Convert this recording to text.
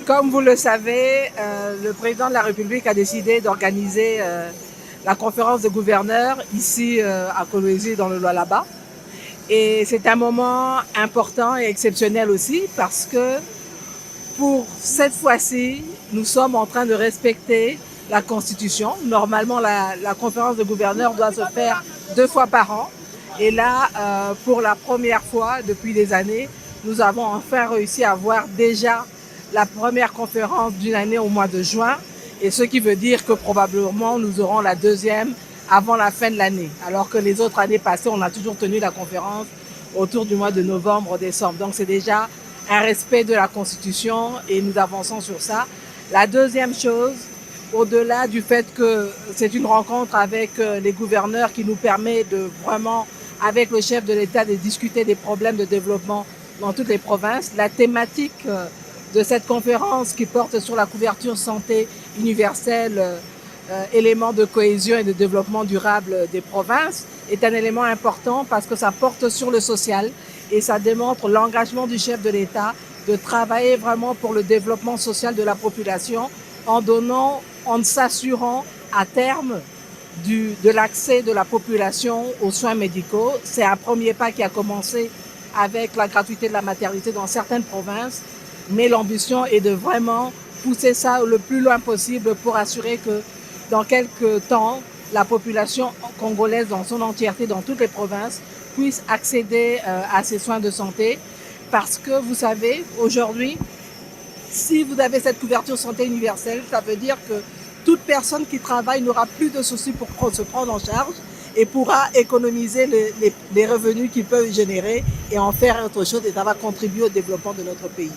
Comme vous le savez, le président de la République a décidé d'organiser la conférence des gouverneurs ici à Kolwezi dans le Lualaba. Et c'est un moment important et exceptionnel aussi parce que pour cette fois-ci, nous sommes en train de respecter la Constitution. Normalement, la conférence de gouverneurs doit se faire 2 fois par an. Et là, pour la première fois depuis des années, nous avons enfin réussi à avoir déjà la première conférence d'une année au mois de juin. Et ce qui veut dire que probablement nous aurons la deuxième avant la fin de l'année. Alors que les autres années passées, on a toujours tenu la conférence autour du mois de novembre, décembre. Donc c'est déjà un respect de la Constitution et nous avançons sur ça. La deuxième chose, au-delà du fait que c'est une rencontre avec les gouverneurs qui nous permet de vraiment, avec le chef de l'État, de discuter des problèmes de développement dans toutes les provinces, la thématique de cette conférence qui porte sur la couverture santé universelle, élément de cohésion et de développement durable des provinces, est un élément important parce que ça porte sur le social et ça démontre l'engagement du chef de l'État de travailler vraiment pour le développement social de la population en s'assurant à terme de l'accès de la population aux soins médicaux. C'est un premier pas qui a commencé avec la gratuité de la maternité dans certaines provinces, mais l'ambition est de vraiment pousser ça le plus loin possible pour assurer que dans quelques temps, la population congolaise dans son entièreté, dans toutes les provinces, puisse accéder à ces soins de santé. Parce que vous savez, aujourd'hui, si vous avez cette couverture santé universelle, ça veut dire que toute personne qui travaille n'aura plus de soucis pour se prendre en charge et pourra économiser les revenus qu'ils peuvent générer et en faire autre chose et ça va contribuer au développement de notre pays.